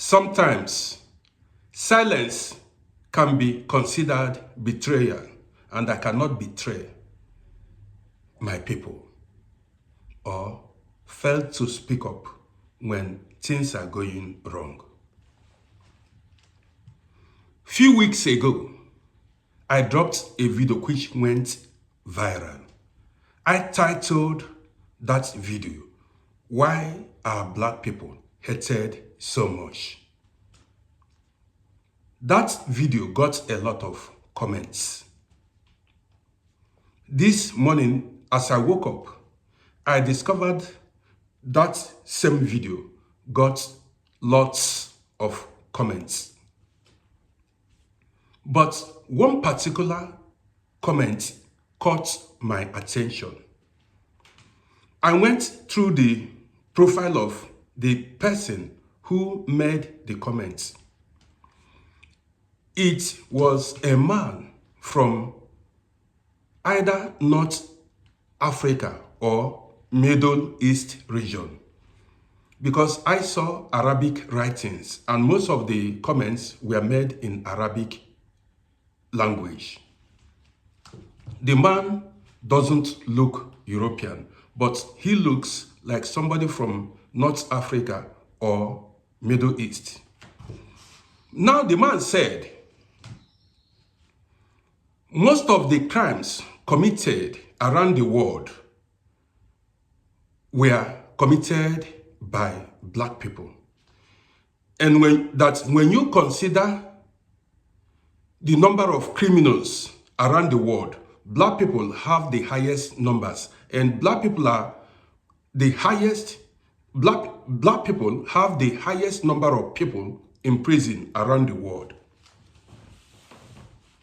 Sometimes silence can be considered betrayal, and I cannot betray my people or fail to speak up when things are going wrong. Few weeks ago, I dropped a video which went viral. I titled that video, "Why Are Black People Hated So Much?" That video got a lot of comments. This morning, as I woke up, I discovered that same video got lots of comments. But one particular comment caught my attention. I went through the profile of the person who made the comment. It was a man from either North Africa or Middle East region, because I saw Arabic writings and most of the comments were made in Arabic language. The man doesn't look European, but he looks like somebody from North Africa or Middle East. Now the man said, most of the crimes committed around the world were committed by black people. And when you consider the number of criminals around the world, black people have the highest numbers, and black people are the highest, black people have the highest number of people in prison around the world.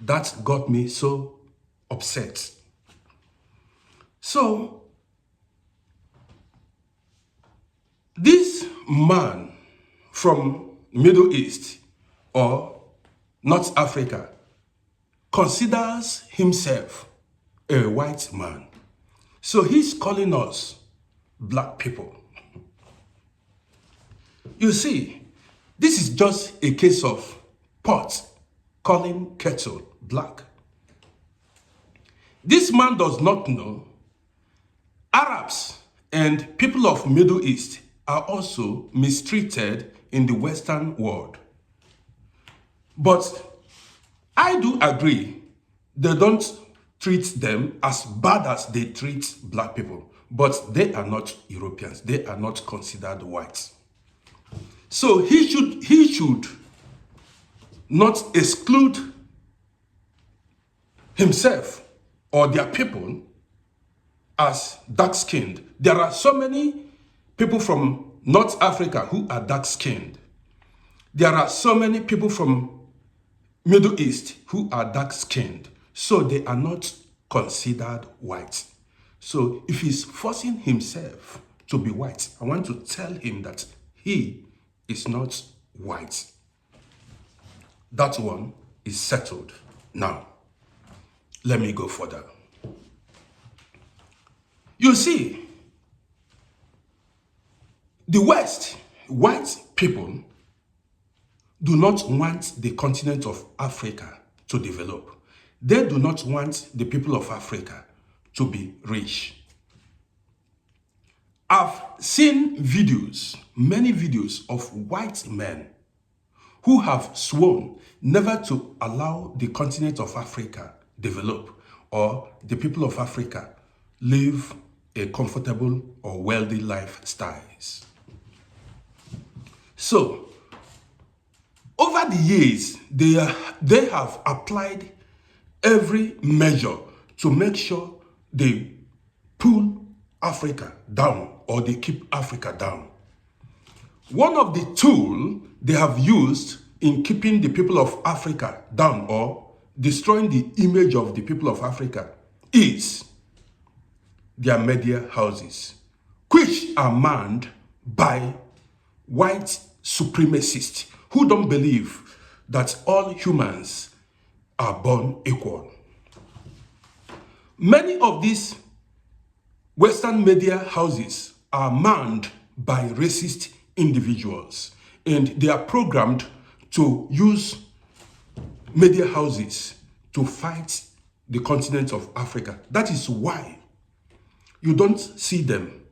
That got me so upset. So, this man from Middle East or North Africa considers himself a white man. So he's calling us black people. You see, this is just a case of pot calling kettle black. This man does not know Arabs and people of Middle East are also mistreated in the Western world. But I do agree they don't treat them as bad as they treat black people, but they are not Europeans. They are not considered whites. So he should not exclude himself or their people as dark-skinned. There are so many people from North Africa who are dark-skinned. There are so many people from Middle East who are dark-skinned. So they are not considered white. So if he's forcing himself to be white, I want to tell him that he is not white. That one is settled. Now, let me go further. You see, the West, white people do not want the continent of Africa to develop. They do not want the people of Africa to be rich. I've seen videos, many videos of white men who have sworn never to allow the continent of Africa develop or the people of Africa live a comfortable or wealthy lifestyles. So, over the years, they have applied every measure to make sure they pull Africa down or they keep Africa down. One of the tools they have used in keeping the people of Africa down or destroying the image of the people of Africa is their media houses, which are manned by white supremacists who don't believe that all humans are born equal. Many of these Western media houses are manned by racist individuals. and they are programmed to use media houses to fight the continent of Africa. That is why you don't see them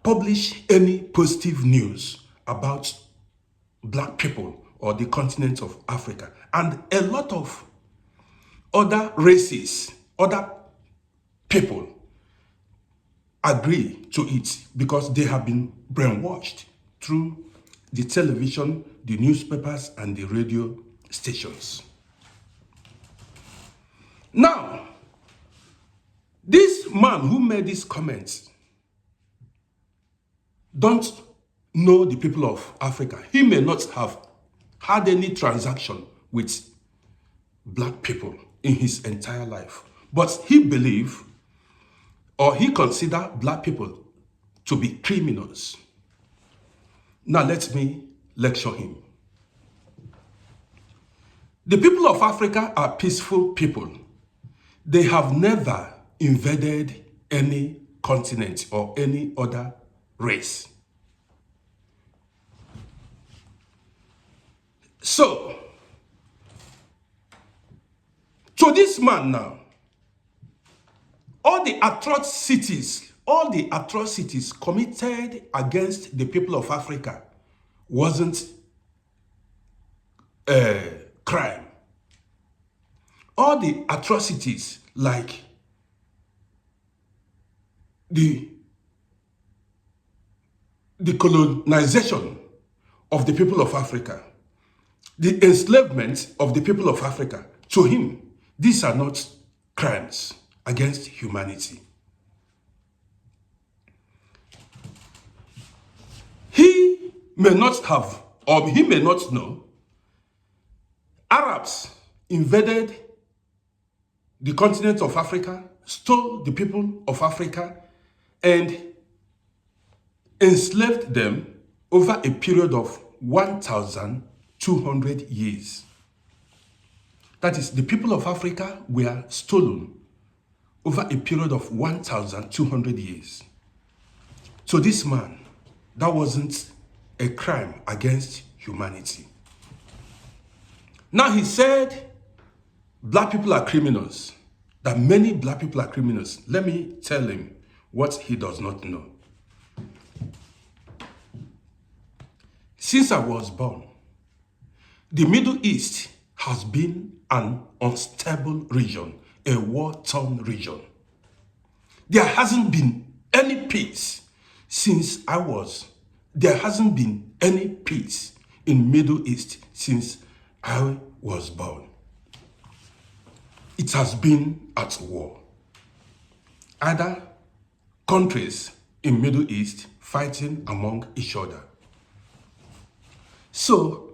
publish any positive news about black people or the continent of Africa. And a lot of other races, other people agree to it because they have been brainwashed through the television, the newspapers, and the radio stations. Now, this man who made these comments don't know the people of Africa. He may not have had any transaction with black people in his entire life, but he believed or he considered black people to be criminals. Now let me lecture him. The people of Africa are peaceful people. They have never invaded any continent or any other race. So, to this man now, all the atrocities committed against the people of Africa wasn't a crime. All the atrocities like the colonization of the people of Africa, the enslavement of the people of Africa, to him, these are not crimes against humanity. He may not have, or he may not know, Arabs invaded the continent of Africa, stole the people of Africa, and enslaved them over a period of 1,200 years. That is, the people of Africa were stolen over a period of 1,200 years. So this man, that wasn't a crime against humanity. Now he said black people are criminals, that many black people are criminals. Let me tell him what he does not know. Since I was born, the Middle East has been an unstable region, a war-torn region. There hasn't been any peace since there hasn't been any peace in Middle East since I was born. It has been at war. Other countries in Middle East fighting among each other. So,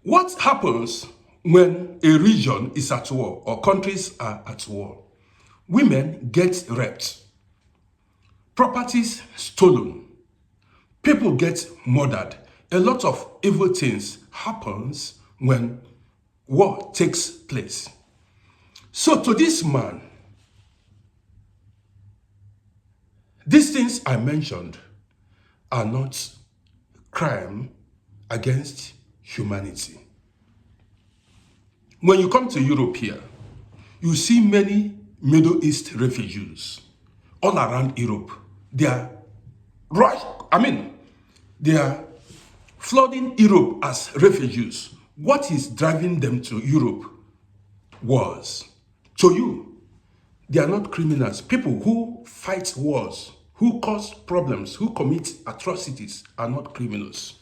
what happens when a region is at war or countries are at war? Women get raped, properties stolen, people get murdered. A lot of evil things happens when war takes place. So to this man, these things I mentioned are not crime against humanity. When you come to Europe here, you see many Middle East refugees all around Europe. They are flooding Europe as refugees. What is driving them to Europe was, to you, they are not criminals. People who fight wars, who cause problems, who commit atrocities are not criminals.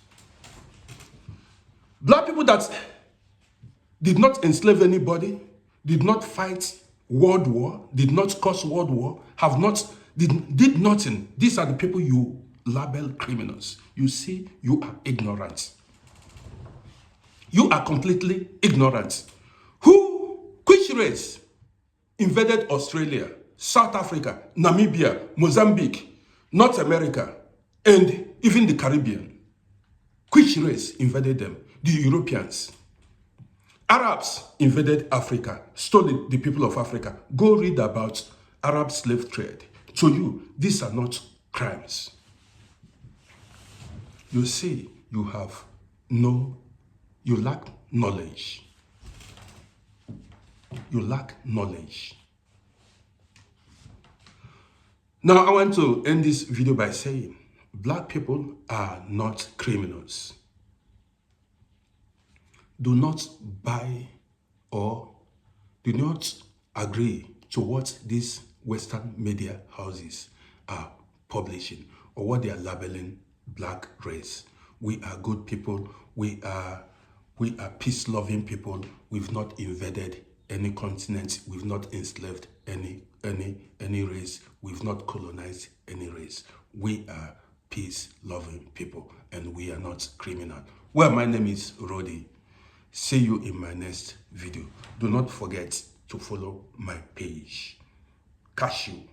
Black people that did not enslave anybody, did not fight world war, did not cause world war, did nothing. These are the people you label criminals. You see, you are ignorant. You are completely ignorant. Which race invaded Australia, South Africa, Namibia, Mozambique, North America, and even the Caribbean? Which race invaded them? The Europeans. Arabs invaded Africa, stole the people of Africa. Go read about Arab slave trade. To you, these are not crimes. you see you lack knowledge. You lack knowledge. Now, I want to end this video by saying, black people are not criminals. Do not buy or do not agree to what these Western media houses are publishing or what they are labeling black race. We are good people. We are peace-loving people. We've not invaded any continent. We've not enslaved any race. We've not colonized any race. We are peace-loving people, and we are not criminal. Well, my name is Rodi. See you in my next video. Do not forget to follow my page. Catch you.